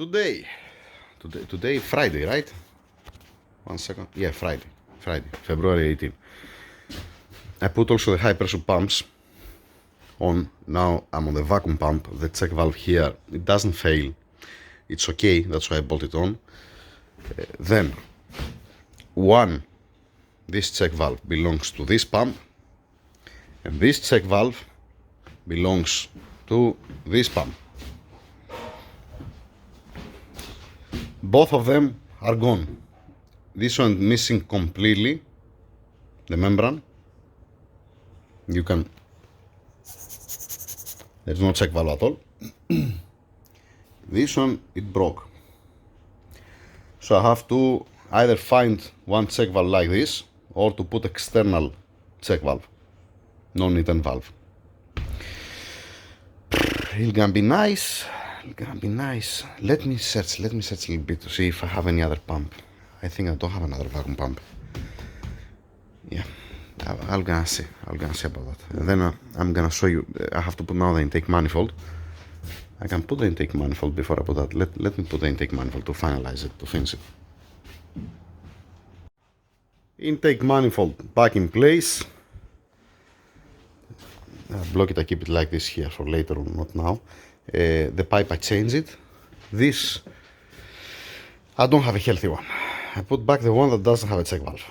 Today Friday, right? 1 second. Yeah, Friday, February 18. I put also the high pressure pumps on. Now I'm on the vacuum pump. The check valve here, it doesn't fail. It's okay, that's why I bolted it on. Then this check valve belongs to this pump, and this check valve belongs to this pump. Both of them are gone. This one missing completely the membrane. There's no check valve at all. This one, it broke. So I have to either find one check valve like this or to put external check valve, non-eaten valve. It's gonna be nice. Let me search a little bit to see if I have any other pump. I think I don't have another vacuum pump. Yeah, I'm gonna see about that. And then I'm gonna show you. I have to put now the intake manifold. I can put the intake manifold before I put that. Let me put the intake manifold to finalize it, to finish it. Intake manifold back in place. Block it, I keep it like this here for later on, not now. The pipe, I change it. This, I don't have a healthy one. I put back the one that doesn't have a check valve.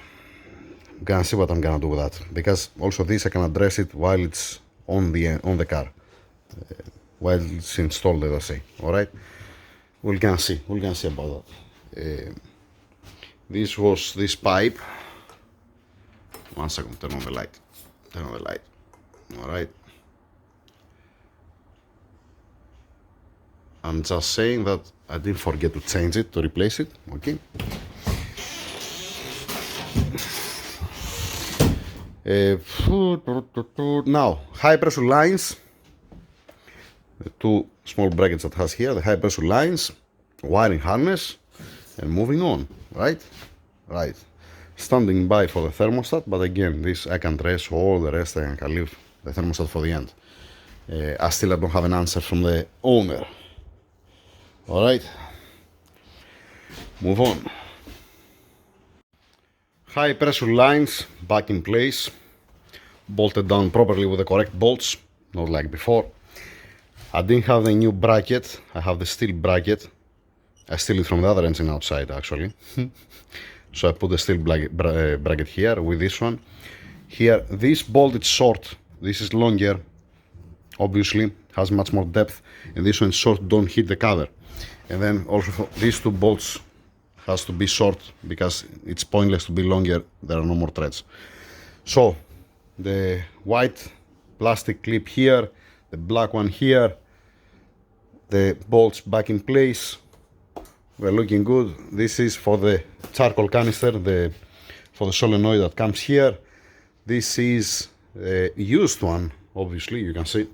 I'm gonna see what I'm gonna do with that, because also this I can address it while it's on the car, while it's installed, let us say. All right, we're gonna see about that. This was this pipe. 1 second, turn on the light. All right. I'm just saying that I didn't forget to change it, to replace it. Okay. Now, high pressure lines. The two small brackets that has here, the high pressure lines, wiring harness, and moving on. Right. Standing by for the thermostat, but again, this I can dress all the rest. I can leave the thermostat for the end. I still don't have an answer from the owner. All right, move on. High pressure lines back in place, bolted down properly with the correct bolts, not like before. I didn't have the new bracket. I have the steel bracket. I steal it from the other engine outside, actually. So I put the steel bracket here with this one. Here, this bolt is short. This is longer, obviously, has much more depth. And this one is short, don't hit the cover. And then also these two bolts has to be short because it's pointless to be longer. There are no more threads. So the white plastic clip here, the black one here, the bolts back in place. We're looking good. This is for the charcoal canister, for the solenoid that comes here. This is a used one, obviously, you can see.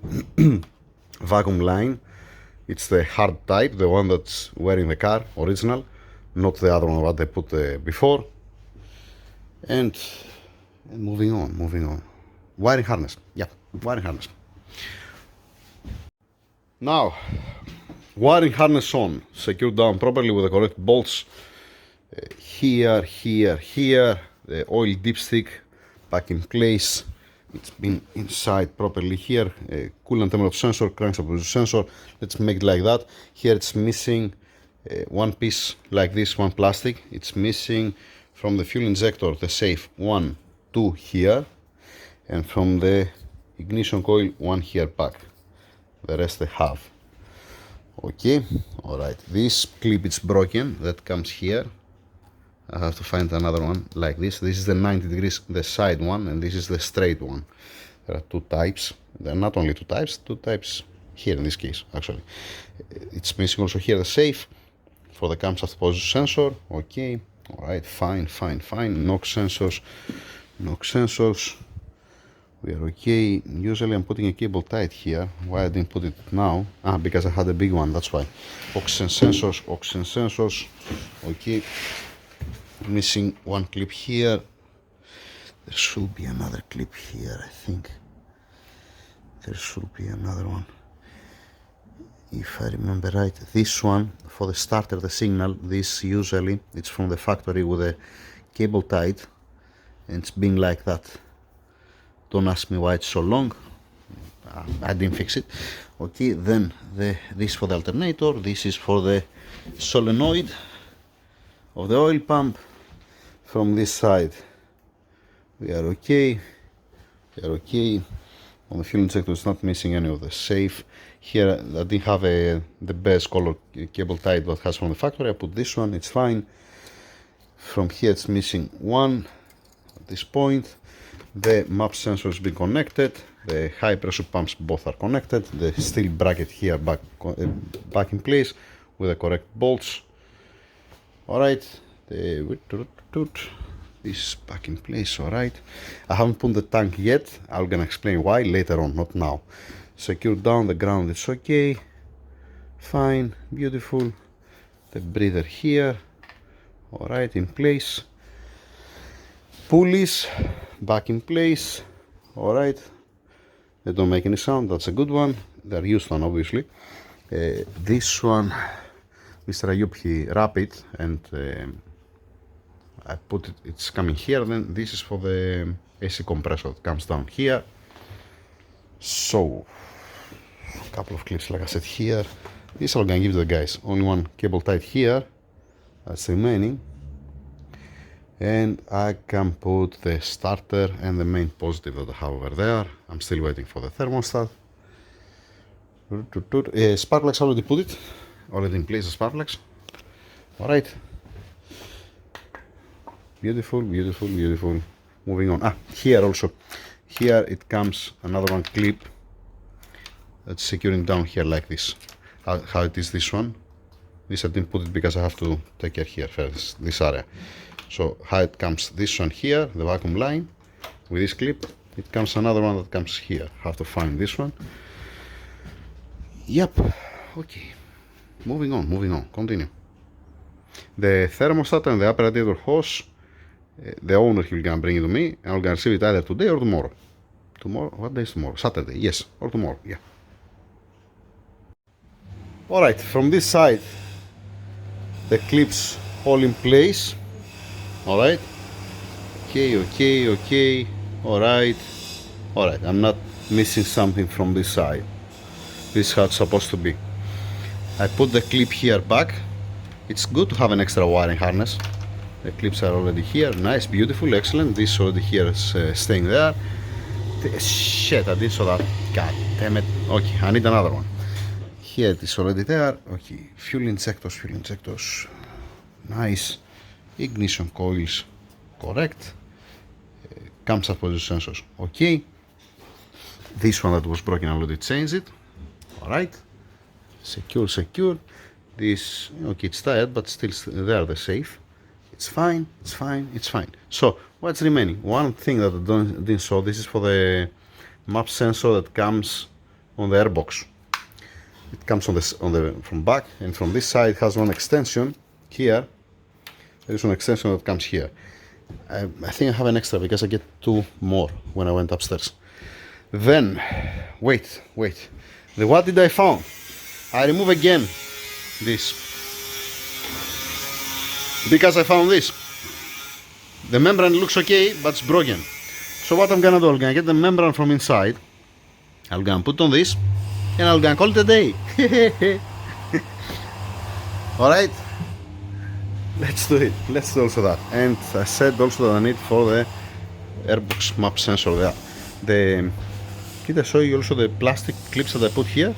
Vacuum line. It's the hard type, the one that's wearing the car, original, not the other one that they put before. And moving on. Wiring harness. Yeah, wiring harness. Now, wiring harness on, secured down properly with the correct bolts. Here. The oil dipstick back in place. It's been inside properly here. Coolant temperature sensor, crankshaft sensor. Let's make it like that. Here it's missing one piece like this, one plastic. It's missing from the fuel injector, the safe, 1, 2 here, and from the ignition coil, 1 here back. The rest they have. Okay, all right. This clip is broken. That comes here. I have to find another one like this. This is the 90 degrees, the side one, and this is the straight one. There are two types. There are not only two types here in this case, actually. It's missing also here the safe for the camshaft position sensor. Okay, all right, fine. Knock sensors. We are okay. Usually I'm putting a cable tight here. Why I didn't put it now? Because I had a big one, that's why. Oxygen sensors. Okay. Missing one clip here. There should be another clip here, I think. There should be another one. if I remember right, this one for the starter, the signal, this usually it's from the factory with a cable tied, and it's been like that. Don't ask me why it's so long. I didn't fix it. Okay, then this for the alternator, this is for the solenoid of the oil pump. From this side we are okay. On the fuel injector it's not missing any of the safe. Here I didn't have the best color cable tied that has from the factory. I put this one, it's fine. From here it's missing one at this point. The map sensor has been connected. The high pressure pumps both are connected. The steel bracket here back in place with the correct bolts. Alright, this back in place. Alright, I haven't put the tank yet. I'm gonna explain why later on, not now. Secure down the ground, it's okay, fine, beautiful. The breather here, alright, in place. Pulleys back in place. Alright, they don't make any sound, that's a good one. They're used on, obviously. This one Mr. Ayub, he wrapped it and I put it, it's coming here. Then this is for the AC compressor that comes down here. So a couple of clips, like I said, here. This I'm gonna give to the guys. Only one cable tied here, that's remaining. And I can put the starter and the main positive that I have over there. I'm still waiting for the thermostat. Spark plugs, already put it. Already in place, the spark plugs. Alright. Beautiful. Moving on. Here also. Here it comes another one clip that's securing down here like this. How it is this one. This I didn't put it because I have to take care here first, this area. So how it comes, this one here, the vacuum line with this clip. It comes another one that comes here. Have to find this one. Yep. Okay. Moving on. Continue. The thermostat and the apparatus hose, the owner, he'll gonna bring it to me, and I'm gonna receive it either today or tomorrow. Tomorrow? What day is tomorrow? Saturday. Yes, or tomorrow. Yeah. All right. From this side, the clips all in place. All right. Okay. All right. I'm not missing something from this side. This is how it's supposed to be. I put the clip here back. It's good to have an extra wiring harness. The clips are already here. Nice, beautiful, excellent. This already here is staying there. Shit, I didn't saw that. God damn it. Okay, I need another one. Here it is already there. Okay, fuel injectors. Nice. Ignition coils, correct. Camshaft position sensors, okay. This one that was broken, I already changed it. Alright. Secure. This, okay, it's tired, but still there, the safe. It's fine. So, what's remaining? One thing that I didn't show, this is for the map sensor that comes on the airbox. It comes from back, and from this side it has one extension here. There is an extension that comes here. I think I have an extra because I get two more when I went upstairs. Then, wait. What did I found? I remove again this because I found this. The membrane looks okay, but it's broken. So what I'm gonna do, I'm gonna get the membrane from inside. I'm gonna put on this, and I'm gonna call it a day. All right. Let's do it. Let's do also that. And I said also that I need for the airbox map sensor there. Did I show you also the plastic clips that I put here?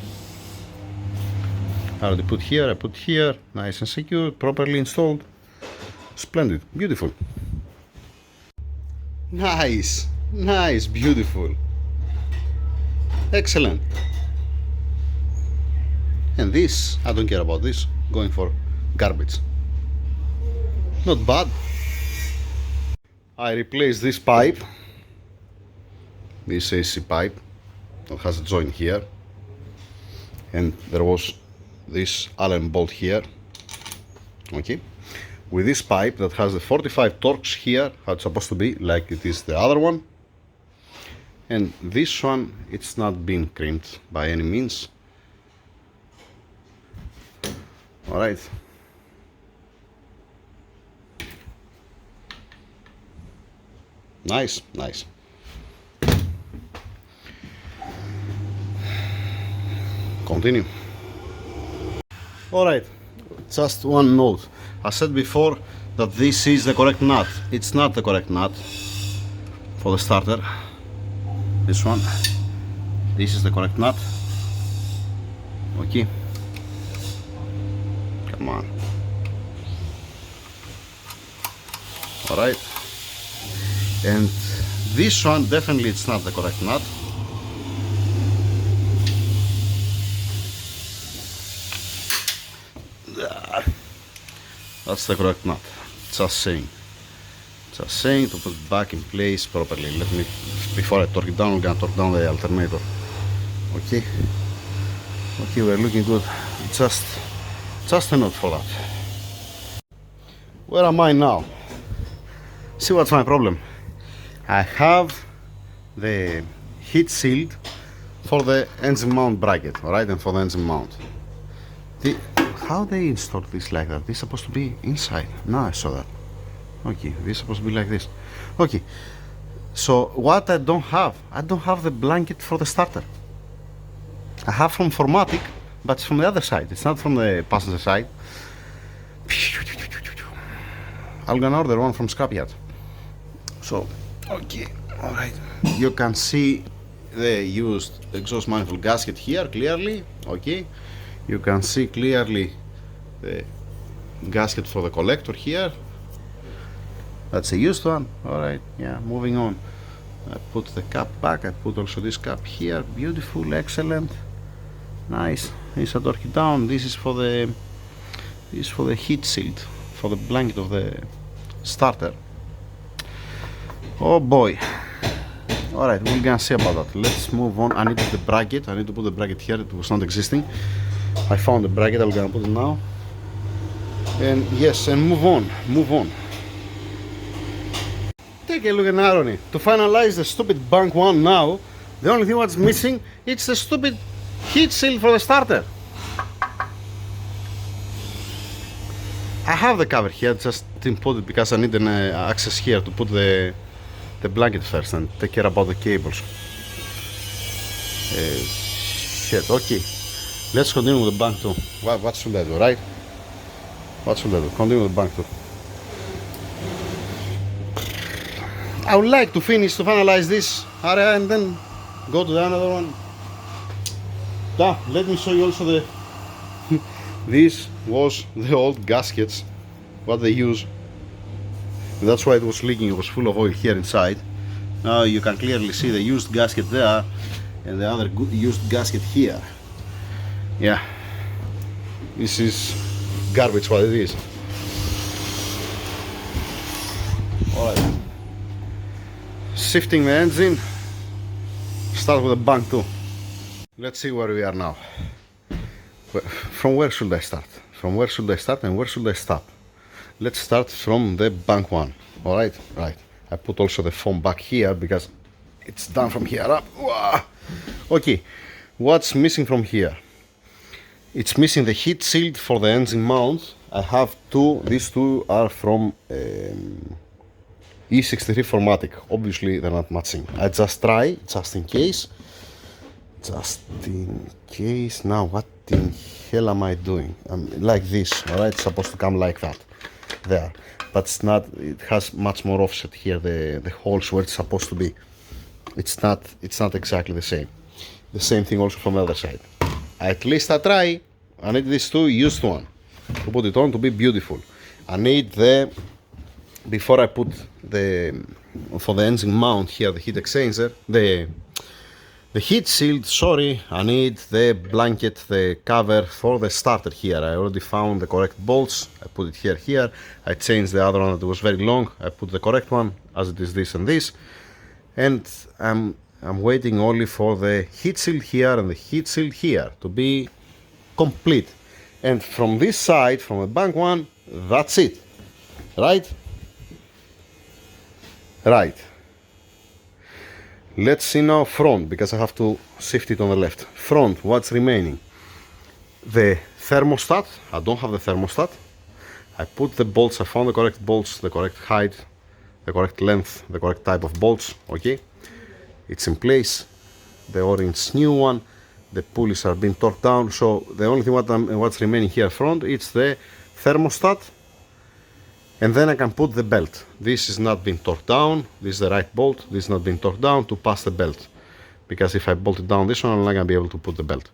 I already put here, nice and secure, properly installed. Splendid, beautiful. Nice, beautiful. Excellent. And this, I don't care about this, going for garbage. Not bad. I replaced this pipe, this AC pipe that has a joint here, and there was this Allen bolt here. Okay, with this pipe that has the 45 torques here, how it's supposed to be, like it is the other one. And this one, it's not been crimped by any means. All right. Nice, nice. Continue. All right, just one note. I said before that this is the correct nut. It's not the correct nut for the starter. This one. This is the correct nut. Okay. Come on. All right. And this one definitely it's not the correct nut. That's the correct nut. Just saying. Just saying to put it back in place properly. Let me, before I torque it down, I'm gonna torque down the alternator. Okay. Okay, we're looking good. Just a note for that. Where am I now? See what's my problem? I have the heat shield for the engine mount bracket, alright, and for the engine mount. How they installed this like that? This is supposed to be inside. Now I saw that. Okay, this is supposed to be like this. Okay, so what I don't have the blanket for the starter. I have from Formatic, but it's from the other side. It's not from the passenger side. I'm gonna order one from Scrapyard. So, okay, all right. You can see the used exhaust manifold gasket here clearly. Okay, you can see clearly the gasket for the collector here. That's a used one. All right, yeah, moving on. I put the cap back. I put also this cap here. Beautiful, excellent, nice. This I torque it down. This is for the heat shield, for the blanket of the starter. Oh boy. All right, we're gonna see about that. Let's move on. I need the bracket. I need to put the bracket here. It was not existing. I found the bracket. I'm gonna put it now. And yes, and move on. Move on. Take a look at irony. To finalize the stupid bank one now, the only thing what's missing it's the stupid heat shield for the starter. I have the cover here, just didn't put it because I need an access here to put the blanket first and take care about the cables. Shit, okay. Let's continue with the bank two. What should I do, right? What should I do? Continue with the bank two. I would like to finalize this area and then go to the another one. Let me show you also the this was the old gaskets, what they use. That's why it was leaking, it was full of oil here inside. Now you can clearly see the used gasket there and the other used gasket here. Yeah, this is garbage what it is. Alright, shifting the engine, start with the bank two. Let's see where we are now. From where should I start? From where should I start and where should I stop? Let's start from the bank one. Alright, right. I put also the foam back here because it's done from here up. Okay, what's missing from here? It's missing the heat shield for the engine mount. I have two, these two are from E63 Formatic. Obviously they're not matching. I just try, just in case. Just in case. Now what in hell am I doing? Like this, alright? It's supposed to come like that. There. But it's not, it has much more offset here, the holes where it's supposed to be. It's not exactly the same. The same thing also from the other side. At least I try. I need these two used one to put it on to be beautiful. I need the, before I put the, for the engine mount here, the heat exchanger, the heat shield, sorry, I need the blanket, the cover for the starter here. I already found the correct bolts. I put it here. I changed the other one that was very long. I put the correct one as it is this and this. And I'm waiting only for the heat shield here and the heat shield here to be complete. And from this side, from the bank one, that's it. Right? Right. Let's see now front, because I have to shift it on the left. Front, what's remaining? The thermostat. I don't have the thermostat. I put the bolts, I found the correct bolts, the correct height, the correct length, the correct type of bolts, okay? It's in place. The orange new one, the pulleys are being torqued down, so the only thing what's remaining here front, it's the thermostat, and then I can put the belt. This is not being torqued down, this is the right bolt, this is not being torqued down to pass the belt, because if I bolt it down this one, I'm not going to be able to put the belt.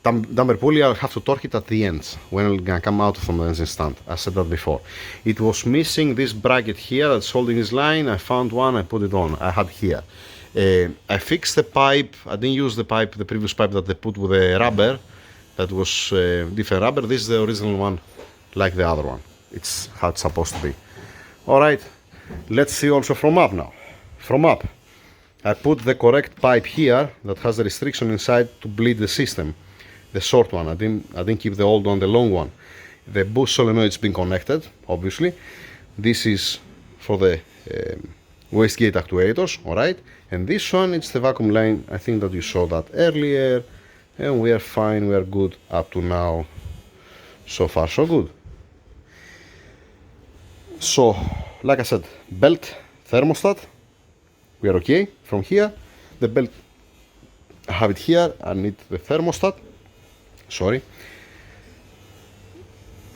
Damper pulley, I'll have to torque it at the ends when it's gonna come out from the engine stand. I said that before. It was missing this bracket here that's holding this line. I found one, I put it on. I had here. I fixed the pipe. I didn't use the pipe, the previous pipe that they put with the rubber. That was different rubber. This is the original one, like the other one. It's how it's supposed to be. Alright, let's see also from up now. From up, I put the correct pipe here that has the restriction inside to bleed the system. The short one, I didn't keep the old one, the long one. The boost solenoid's been connected, obviously. This is for the wastegate actuators, alright? And this one, it's the vacuum line. I think that you saw that earlier. And we are fine, we are good up to now. So far, so good. So, like I said, belt, thermostat, we are okay. From here, the belt, I have it here. I need the thermostat. Sorry.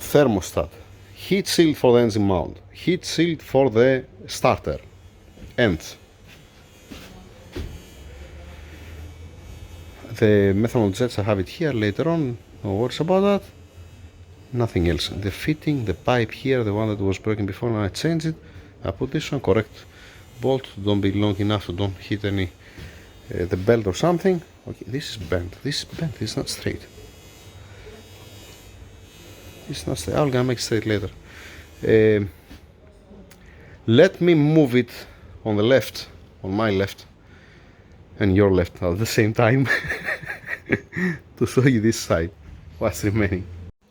Thermostat. Heat shield for the engine mount. Heat shield for the starter. And the methanol jets, I have it here later on. No worries about that. Nothing else. The fitting, the pipe here, the one that was broken before, now I changed it. I put this one, correct bolt. Don't be long enough to don't hit any the belt or something. Okay, this is bent. This is bent. This is not straight. It's not straight. I'm gonna make it straight later. Let me move it on the left, on my left, and your left at the same time to show you this side, what's remaining.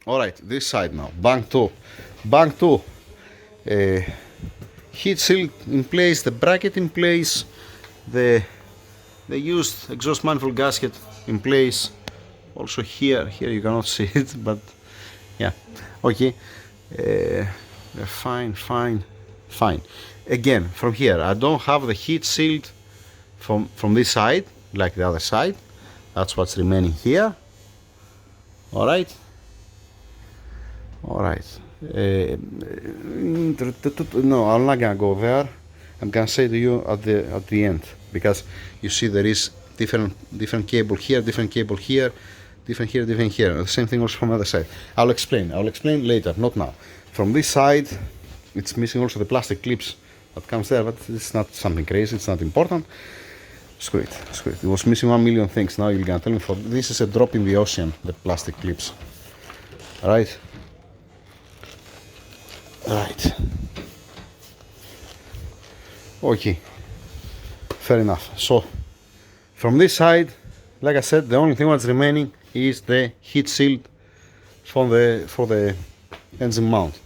Alright, this side now. Bank 2. Bank 2. Heat shield in place, the bracket in place, the used exhaust manifold gasket in place. Also here you cannot see it, but yeah, okay. Fine. Again, from here, I don't have the heat shield from this side, like the other side. That's what's remaining here. Alright. No, I'm not gonna go there. I'm gonna say to you at the end, because you see there is different cable here, different cable here, different here, different here. The same thing also from the other side. I'll explain later, not now. From this side, it's missing also the plastic clips that comes there, but it's not something crazy, it's not important. Screw it. It was missing 1 million things. Now you're gonna tell me this is a drop in the ocean, the plastic clips. Alright. Okay. Fair enough. So from this side, like I said, the only thing that's remaining is the heat shield for the engine mount.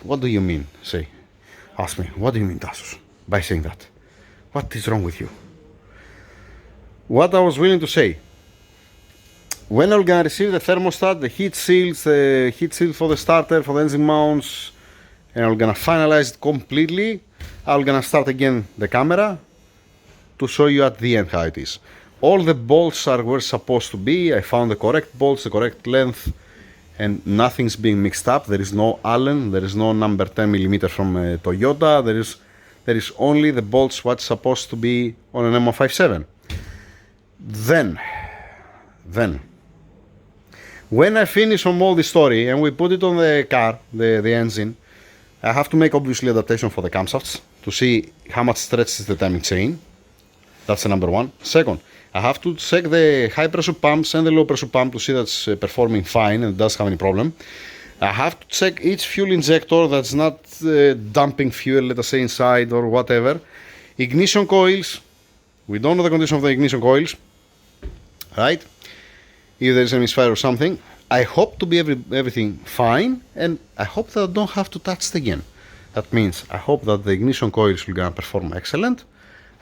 What do you mean? Say. Ask me, what do you mean, Tassos, by saying that? What is wrong with you? What I was willing to say, when I'm gonna receive the thermostat, the heat shield for the starter, for the engine mounts, and I'm gonna finalize it completely, I'm gonna start again the camera to show you at the end how it is. All the bolts are where supposed to be. I found the correct bolts, the correct length, and nothing's being mixed up. There is no Allen, there is no number 10mm from Toyota. There is only the bolts what's supposed to be on an M157. Then, when I finish from all this story and we put it on the car, the engine, I have to make obviously adaptation for the camshafts to see how much stretch is the timing chain. That's the number one. Second, I have to check the high pressure pumps and the low pressure pump to see that's performing fine and doesn't have any problem. I have to check each fuel injector that's not dumping fuel, let us say, inside or whatever. Ignition coils, we don't know the condition of the ignition coils, right? If there is a misfire or something. I hope to be everything fine, and I hope that I don't have to touch it again. That means I hope that the ignition coils will gonna perform excellent.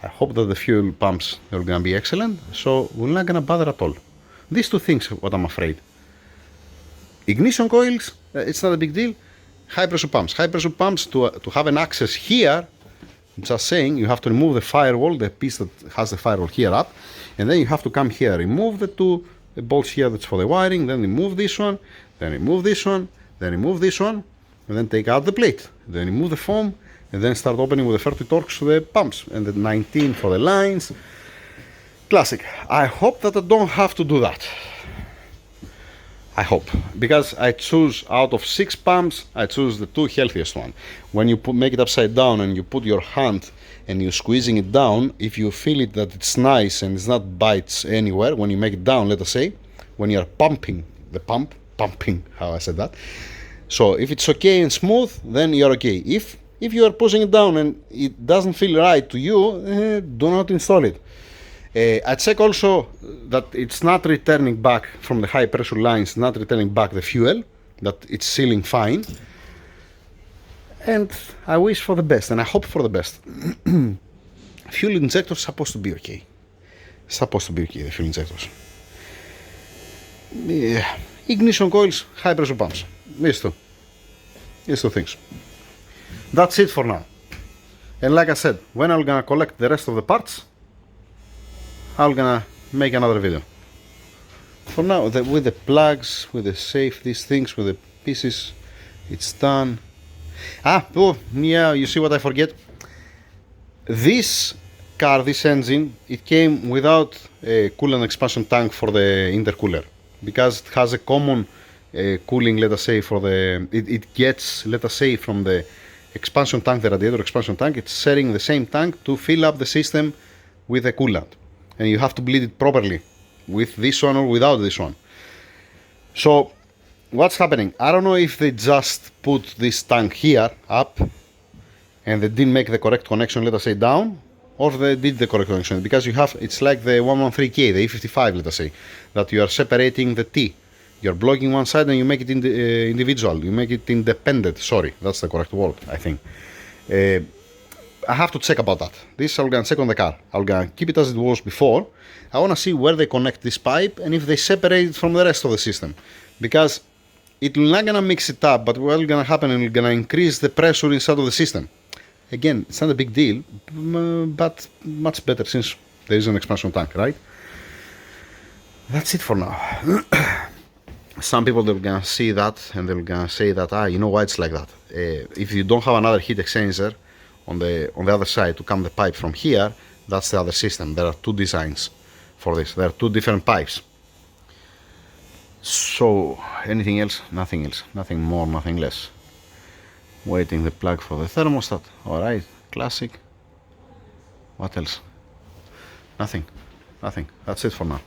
I hope that the fuel pumps are gonna be excellent, so we're not gonna bother at all. These two things, what I'm afraid. Ignition coils, it's not a big deal. High pressure pumps. High pressure pumps, to have an access here, just saying, you have to remove the firewall, the piece that has the firewall here up, and then you have to come here, remove the two bolts here that's for the wiring, then remove this one, then remove this one, then remove this one, and then take out the plate, then remove the foam, and then start opening with the 30 Torx the pumps, and the 19 for the lines. Classic. I hope that I don't have to do that. I hope. Because I choose, out of 6 pumps, I choose the 2 healthiest one. When you make it upside down and you put your hand and you're squeezing it down, if you feel it that it's nice and it's not bites anywhere, when you make it down, let us say, when you're pumping the pump, pumping, how I said that. So if it's okay and smooth, then you're okay. If you are pushing it down and it doesn't feel right to you, do not install it. I check also that it's not returning back from the high pressure lines, not returning back the fuel, that it's sealing fine. And I wish for the best, and I hope for the best. Fuel injectors supposed to be okay. Supposed to be okay, the fuel injectors. Ignition coils, high pressure pumps. These two things. That's it for now. And like I said, when I'm gonna collect the rest of the parts, I'm gonna make another video. For now, with the plugs, with the safe, these things, with the pieces, it's done. Oh, yeah, you see what I forget? This car, this engine, it came without a coolant expansion tank for the intercooler. Because it has a common cooling, let us say, for the... It gets, let us say, from the expansion tank, the radiator expansion tank, it's sharing the same tank to fill up the system with the coolant. And you have to bleed it properly with this one or without this one. So what's happening? I don't know if they just put this tank here up and they didn't make the correct connection, let us say, down, or they did the correct connection, because you have, it's like the 113K, the E55, let us say, that you are separating the T. You're blocking one side and you make it individual, you make it independent, sorry, that's the correct word, I think. I have to check about that. This I'm gonna check on the car. I'm gonna keep it as it was before. I wanna see where they connect this pipe and if they separate it from the rest of the system. Because it's not gonna mix it up, but what's gonna happen is it's gonna increase the pressure inside of the system. Again, it's not a big deal, but much better since there is an expansion tank, right? That's it for now. Some people, they're gonna see that and they're gonna say that, you know why it's like that. If you don't have another heat exchanger on the other side to come the pipe from here, that's the other system. There are 2 designs for this. There are 2 different pipes. So anything else? Nothing else. Nothing more, nothing less. Waiting the plug for the thermostat. Alright, classic. What else? Nothing. Nothing. That's it for now.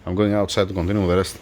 I'm going outside to continue with the rest.